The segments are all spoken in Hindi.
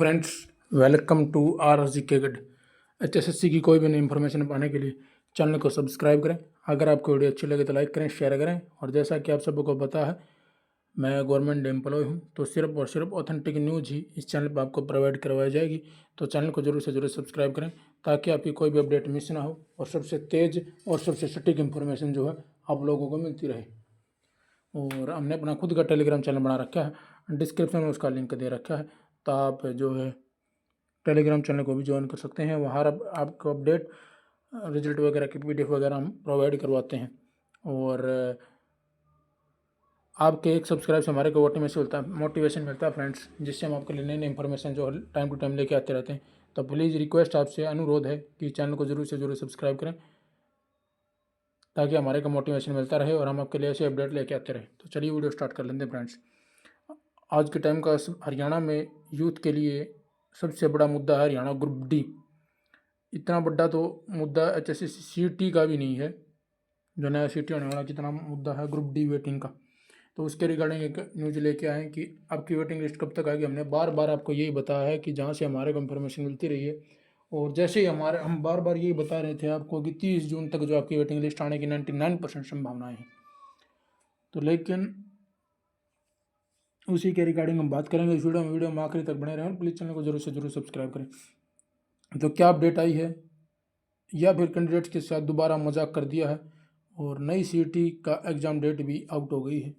Friends, welcome to R G के गड। HSSC की कोई भी नई इन्फॉर्मेशन पाने के लिए चैनल को सब्सक्राइब करें। अगर आपको वीडियो अच्छी लगे तो लाइक करें, शेयर करें। और जैसा कि आप सबको पता है, मैं गवर्नमेंट एम्प्लॉय हूं, तो सिर्फ और सिर्फ ऑथेंटिक न्यूज़ ही इस चैनल पर आपको प्रोवाइड करवाई जाएगी। तो चैनल को जरूर से जरूर सब्सक्राइब करें ताकि आपकी कोई भी अपडेट मिस ना हो और सबसे तेज़ और सबसे सटीक इन्फॉर्मेशन जो है आप लोगों को मिलती रहे। और हमने अपना खुद का टेलीग्राम चैनल बना रखा है, डिस्क्रिप्शन में उसका लिंक दे रखा है, तो आप जो है टेलीग्राम चैनल को भी ज्वाइन कर सकते हैं। वहाँ आपको अपडेट, रिजल्ट वगैरह की PDF वगैरह हम प्रोवाइड करवाते हैं। और आपके एक सब्सक्राइब से हमारे को मोटिवेशन मिलता है फ्रेंड्स, जिससे हम आपके लिए नई नई इन्फॉर्मेशन जो टाइम टू टाइम लेके आते रहते हैं। तो प्लीज़ रिक्वेस्ट आपसे अनुरोध है कि चैनल को जरूर से जरूर सब्सक्राइब करें ताकि हमारे को मोटिवेशन मिलता रहे और हम आपके लिए ऐसे अपडेट लेके आते रहे। तो चलिए वीडियो स्टार्ट कर लेते हैं फ्रेंड्स। आज के टाइम का हरियाणा में यूथ के लिए सबसे बड़ा मुद्दा है हरियाणा ग्रुप डी। इतना बड़ा तो मुद्दा HSSC CT का भी नहीं है, जो नया CT होने वाला, जितना मुद्दा है ग्रुप डी वेटिंग का। तो उसके रिगार्डिंग एक न्यूज़ लेके आए कि आपकी वेटिंग लिस्ट कब तक आएगी। हमने बार बार आपको यही बताया है कि जहाँ से हमारे को इन्फॉर्मेशन मिलती रही है, और जैसे ही हम बार बार यही बता रहे थे आपको कि 30 जून तक जो आपकी वेटिंग लिस्ट आने की 99% संभावनाएं हैं। तो लेकिन उसी के रिगार्डिंग हम बात करेंगे इस वीडियो में आखिरी तक बने रहें। प्लीज़ चैनल को जरूर से जरूर सब्सक्राइब करें। तो क्या अपडेट आई है, या फिर कैंडिडेट्स के साथ दोबारा मजाक कर दिया है, और नई CT का एग्ज़ाम डेट भी आउट हो गई है,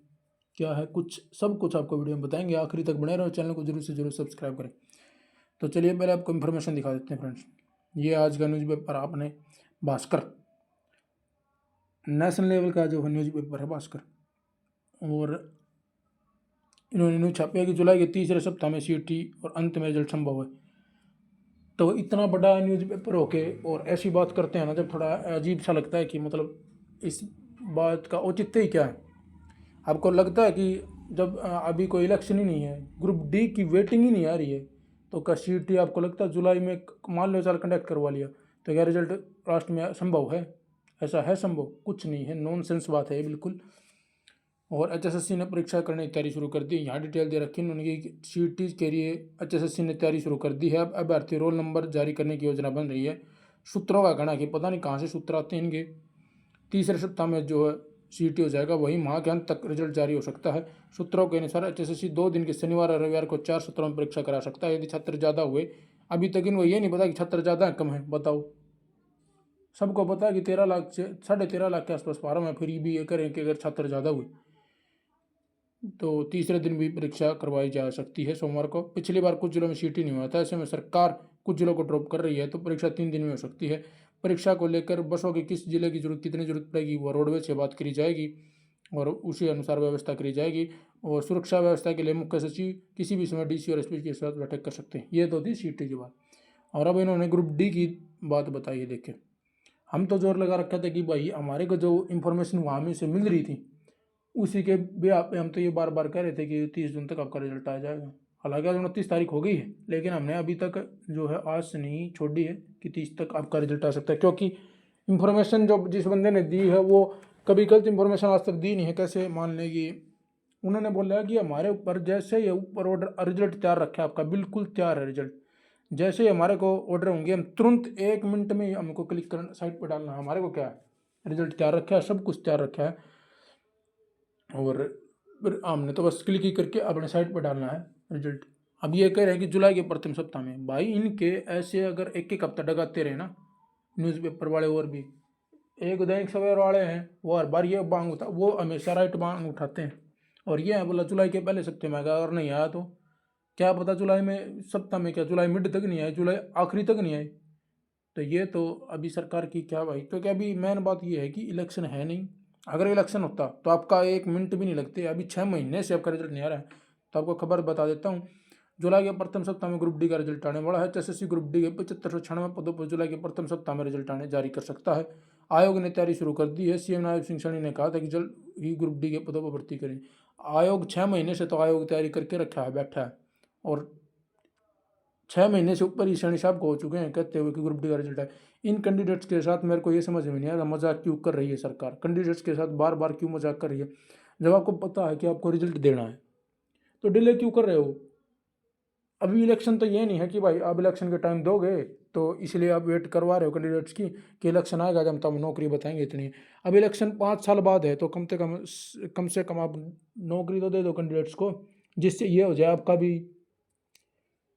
क्या है सब कुछ आपको वीडियो में बताएंगे। आखिरी तक बने रहो, चैनल को जरूर से जरूर सब्सक्राइब करें। तो चलिए पहले आपको इन्फॉर्मेशन दिखा देते हैं फ्रेंड्स। ये आज का न्यूज़पेपर आपने भास्कर, नेशनल लेवल का जो है न्यूज़पेपर है भास्कर, और इन्होंने न्यूज़ छापी है कि जुलाई के तीसरे सप्ताह में CT और अंत में रिजल्ट संभव है। तो इतना बड़ा न्यूज़पेपर होके और ऐसी बात करते हैं ना, जब थोड़ा अजीब सा लगता है कि मतलब इस बात का औचित्य ही क्या है। आपको लगता है कि जब अभी कोई इलेक्शन ही नहीं है, ग्रुप डी की वेटिंग ही नहीं आ रही है, तो क्या CT आपको लगता है जुलाई में, मान लो साल कंडक्ट करवा लिया, तो क्या रिजल्ट लास्ट में संभव है? ऐसा है संभव? कुछ नहीं है, नॉनसेंस बात है बिल्कुल। और HSSC ने परीक्षा करने की तैयारी शुरू कर दी। यहाँ डिटेल दे रखी उन्होंने कि CT के लिए HSSC ने तैयारी शुरू कर दी है। अब अभ्यर्थी रोल नंबर जारी करने की योजना बन रही है। सूत्रों का कहना है कि पता नहीं कहाँ से सूत्र आते हैं इनके, तीसरे सप्ताह में जो है CT हो जाएगा, वही माह के अंत तक रिजल्ट जारी हो सकता है। सूत्रों के अनुसार HSSC 2 दिन के शनिवार और रविवार को 4 सत्रों में परीक्षा करा सकता है यदि छात्र ज़्यादा हुए। अभी तक इनको ये नहीं पता कि छात्र ज़्यादा है कम है, बताओ। सबको पता है कि 13 लाख से 13.5 लाख के आसपास फार्म है, फिर भी ये करें कि अगर छात्र ज़्यादा हुए तो तीसरे दिन भी परीक्षा करवाई जा सकती है सोमवार को। पिछली बार कुछ जिलों में CT नहीं हुआ था, ऐसे में सरकार कुछ जिलों को ड्रॉप कर रही है, तो परीक्षा 3 दिन में हो सकती है। परीक्षा को लेकर बसों की किस जिले की कितनी जरूरत पड़ेगी, वो रोडवेज से बात करी जाएगी और उसी अनुसार व्यवस्था करी जाएगी। और सुरक्षा व्यवस्था के लिए मुख्य सचिव किसी भी समय DC और SP के साथ बैठक कर सकते हैं। ये तो थी CT की बात। और अब इन्होंने ग्रुप डी की बात बताई है। देखिए, हम तो जोर लगा रखा था कि भाई हमारे को जो इन्फॉर्मेशन वहाँ में से मिल रही थी, उसी के ब्याह पे हम तो ये बार बार कह रहे थे कि 30 जून तक आपका रिजल्ट आ जाएगा। हालांकि आज 29 तारीख हो गई है, लेकिन हमने अभी तक जो है आज से नहीं छोड़ी है कि 30 तक आपका रिजल्ट आ सकता है, क्योंकि इन्फॉर्मेशन जो जिस बंदे ने दी है वो कभी गलत इन्फॉर्मेशन आज तक दी नहीं है। कैसे मान लेंगे, उन्होंने बोला कि हमारे ऊपर जैसे ही ऊपर ऑर्डर रिजल्ट तैयार रखा है, आपका बिल्कुल तैयार है रिजल्ट, जैसे ही हमारे को ऑर्डर होंगे हम तुरंत 1 मिनट में हमको क्लिक करना, साइट पर डालना, हमारे को क्या है, रिजल्ट तैयार रखा है, सब कुछ तैयार रखा है। और फिर हमने तो बस क्लिक ही करके अपने साइट पर डालना है रिजल्ट। अब ये कह रहे हैं कि जुलाई के प्रथम सप्ताह में। भाई इनके ऐसे अगर एक एक हफ्ता डगाते रहे ना न्यूज़पेपर वाले, और भी एक दैनिक सवेरा वाले हैं, वो हर बार ये बांग उठा, वो हमेशा राइट बांग उठाते हैं, और ये है बोला जुलाई के पहले सप्ताह में आएगा, और नहीं आया तो क्या पता जुलाई में सप्ताह में, क्या जुलाई मिड तक नहीं आए, जुलाई आखिरी तक नहीं आए। तो ये तो अभी सरकार की क्या भाई, तो क्या अभी मेन बात ये है कि इलेक्शन है नहीं। अगर इलेक्शन होता तो आपका 1 मिनट भी नहीं लगते। अभी 6 महीने से आपका रिजल्ट नहीं आ रहा है। तो आपको खबर बता देता हूँ, जुलाई के प्रथम सप्ताह में ग्रुप डी का रिजल्ट आने वाला है। HSSC ग्रुप डी के 7596 पदों पर जुलाई के प्रथम सप्ताह में रिजल्ट आने जारी कर सकता है। आयोग ने तैयारी शुरू कर दी है। CM नायब सिंह सैनी ने कहा था कि जल्द ही ग्रुप डी के पदों पर भर्ती करें। आयोग 6 महीने से तो आयोग तैयारी करके रखा है, बैठा है, और 6 महीने से ऊपर ही सैनी साहब को हो चुके हैं कहते हुए कि ग्रुप डी का रिजल्ट है। इन कैंडिडेट्स के साथ मेरे को ये समझ में नहीं आ रहा, मजाक क्यों कर रही है सरकार, कैंडिडेट्स के साथ बार बार क्यों मजाक कर रही है। जब आपको पता है कि आपको रिजल्ट देना है तो डिले क्यों कर रहे हो। अभी इलेक्शन तो ये नहीं है कि भाई अब इलेक्शन के टाइम दोगे तो इसलिए आप वेट करवा रहे हो कैंडिडेट्स की कि इलेक्शन आएगा जब तब नौकरी बताएंगे इतनी। अब इलेक्शन 5 साल बाद है तो कम से कम आप नौकरी तो दे दो कैंडिडेट्स को, जिससे ये हो जाए आपका भी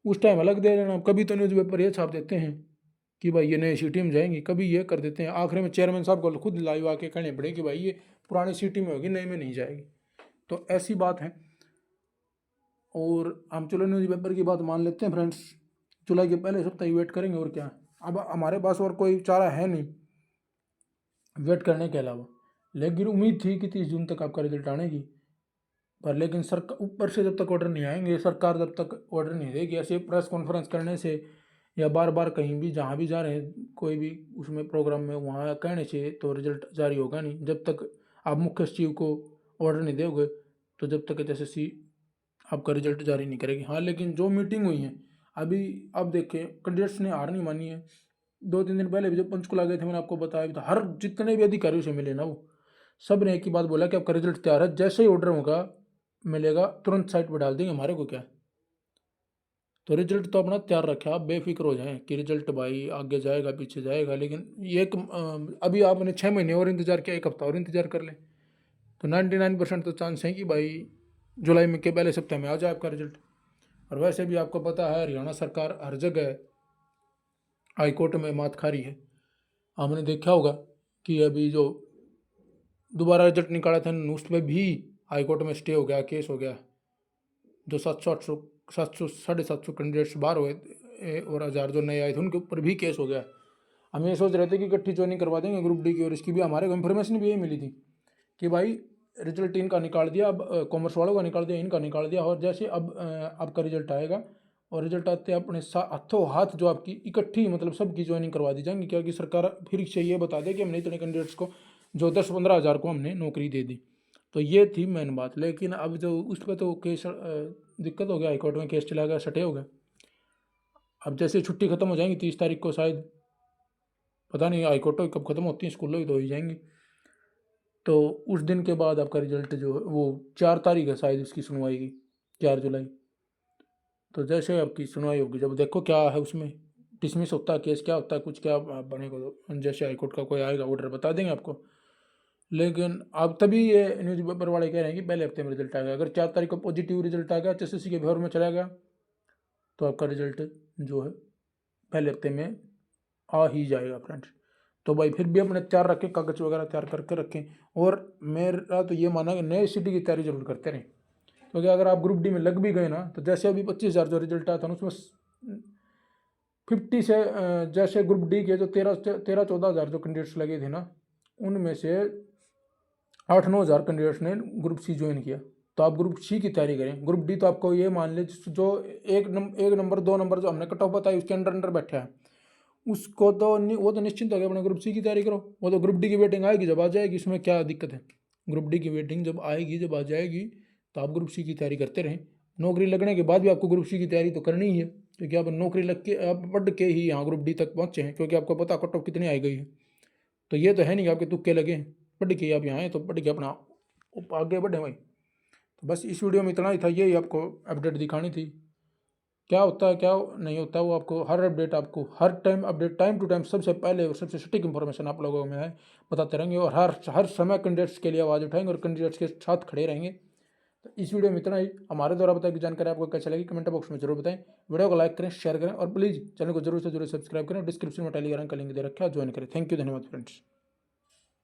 उस टाइम अलग दे देना। कभी तो न्यूज़पेपर ये छाप देते हैं कि भाई ये नई सिटी में जाएंगी, कभी ये कर देते हैं आखिर में चेयरमैन साहब को खुद लाइव आके कहने पड़े कि भाई ये पुरानी सिटी में होगी नई में नहीं जाएगी। तो ऐसी बात है। और हम चलो न्यूज़पेपर की बात मान लेते हैं फ्रेंड्स, जुलाई के पहले सप्ताह वेट करेंगे और क्या। अब हमारे पास और कोई चारा है नहीं वेट करने के अलावा, लेकिन उम्मीद थी कि 30 जून तक आपका रिजल्ट आने की। पर लेकिन सरकार ऊपर से जब तक ऑर्डर नहीं आएंगे, सरकार जब तक ऑर्डर नहीं देगी, ऐसे प्रेस कॉन्फ्रेंस करने से या बार बार कहीं भी जहाँ भी जा रहे हैं कोई भी उसमें प्रोग्राम में वहाँ कहने से तो रिजल्ट जारी होगा नहीं। जब तक आप मुख्य सचिव को ऑर्डर नहीं दोगे तो जब तक एसएससी आपका रिजल्ट जारी नहीं करेगी। हाँ, लेकिन जो मीटिंग हुई है अभी, अब देखें कैंडिडेट्स ने हार नहीं मानी है। 2-3 दिन पहले भी जब पंचकुला गए थे मैंने आपको बताया था, हर जितने भी अधिकारियों से मिले ना वो सब ने एक ही बात बोला कि आपका रिजल्ट तैयार है, जैसे ही ऑर्डर होगा मिलेगा तुरंत साइट पर डाल देंगे, हमारे को क्या। तो रिजल्ट तो अपना तैयार रखे, आप बेफिक्र हो जाएं कि रिजल्ट भाई आगे जाएगा पीछे जाएगा। लेकिन ये अभी आपने 6 महीने और इंतजार किया, 1 हफ्ता और इंतजार कर लें तो 99% तो चांस है कि भाई जुलाई में के पहले सप्ताह में आ जाए आपका रिजल्ट। और वैसे भी आपको पता है हरियाणा सरकार हर जगह हाईकोर्ट में मात खा रही है। आपने देखा होगा कि अभी जो दोबारा रिजल्ट निकाला था उस पर भी हाईकोर्ट में स्टे हो गया, केस हो गया। जो 700 कैंडिडेट्स बाहर हुए और 1000 जो नए आए थे उनके ऊपर भी केस हो गया। हम ये सोच रहे थे कि इकट्ठी ज्वाइनिंग करवा देंगे ग्रुप डी की, और इसकी भी हमारे को इन्फॉर्मेशन भी यही मिली थी कि भाई रिजल्ट इनका निकाल दिया, अब कॉमर्स वालों का निकाल दिया, इनका निकाल दिया। और जैसे अब आपका रिजल्ट आएगा और रिजल्ट आते अपने हाथों हाथ जो आपकी इकट्ठी मतलब सबकी ज्वाइनिंग करवा दी जाएंगी, क्योंकि सरकार फिर से ये बता दे कि हमने इतने कैंडिडेट्स को जो 10-15 हज़ार को हमने नौकरी दे दी। तो ये थी मेन बात। लेकिन अब जो उस पर तो केस दिक्कत हो गया, हाईकोर्ट में केस चला गया, सटे हो गया। अब जैसे छुट्टी खत्म हो जाएंगी 30 तारीख को शायद, पता नहीं हाईकोर्ट कब खत्म होती है, स्कूलों की तो हो ही जाएंगी। तो उस दिन के बाद आपका रिजल्ट जो है वो 4 तारीख है शायद उसकी सुनवाई की, 4 जुलाई। तो जैसे आपकी सुनवाई होगी जब देखो क्या है उसमें, डिसमिस होता है केस क्या होता है कुछ क्या बनेगा, तो जैसे हाईकोर्ट का कोई आएगा ऑर्डर बता देंगे आपको। लेकिन अब तभी ये न्यूज़पेपर वाले कह रहे हैं कि पहले हफ्ते में रिजल्ट आ गया। अगर 4 तारीख को पॉजिटिव रिजल्ट आ गया, एचएससी के फेवर में चला गया, तो आपका रिजल्ट जो है पहले हफ्ते में आ ही जाएगा फ्रेंड्स। तो भाई फिर भी अपने तैयार रखें, कागज वगैरह तैयार करके रखें। और मेरा तो ये माना कि नए सिटी की तैयारी जरूर करते रहें, क्योंकि अगर आप ग्रुप डी में लग भी गए ना तो जैसे अभी 25,000 जो रिजल्ट आया था उसमें 50 से जैसे ग्रुप डी के जो 13-14 हज़ार जो कैंडिडेट्स लगे थे ना, उनमें से 8-9 हज़ार कैंडिडेट्स ने ग्रुप सी ज्वाइन किया। तो आप ग्रुप सी की तैयारी करें। ग्रुप डी तो आपको ये मान ले जो एक नंबर 2 नंबर जो हमने कट ऑफ बताई उसके अंडर बैठा है उसको तो वो तो निश्चिंत हो गया, अपने ग्रुप सी की तैयारी करो। वो तो ग्रुप डी की वेटिंग आएगी जब आ जाएगी, इसमें क्या दिक्कत है। ग्रुप डी की वेटिंग जब आएगी जब आ जाएगी तो आप ग्रुप सी की तैयारी करते रहें। नौकरी लगने के बाद भी आपको ग्रुप सी की तैयारी तो करनी ही है, क्योंकि आप नौकरी लग के आप पढ़ के ही यहाँ ग्रुप डी तक पहुँचे हैं, क्योंकि आपको पता कट ऑफ कितनी आई गई है। तो ये तो है नहीं कि आपके तुक्के लगे हैं, पढ़ के आप यहाँ आए तो पढ़ के अपना आगे बढ़े भाई। तो बस इस वीडियो में इतना ही था, यही आपको अपडेट दिखानी थी। क्या होता है क्या नहीं होता वो आपको हर अपडेट, आपको हर time update time to time सबसे पहले और सबसे सटीक इन्फॉर्मेशन आप लोगों में है बताते रहेंगे। और हर समय कैंडिडेट्स के लिए आवाज़ उठाएंगे और कैंडिडेट्स के साथ खड़े रहेंगे। तो इस वीडियो में इतना ही। हमारे द्वारा बताई गई जानकारी आपको कैसी लगी कमेंट बॉक्स में जरूर बताएं। वीडियो को लाइक करें, शेयर करें और प्लीज़ चैनल को जरूर से जरूर सब्सक्राइब करें। डिस्क्रिप्शन में टेलीग्राम का लिंक दे रखा है, ज्वाइन करें। थैंक यू, धन्यवाद फ्रेंड्स।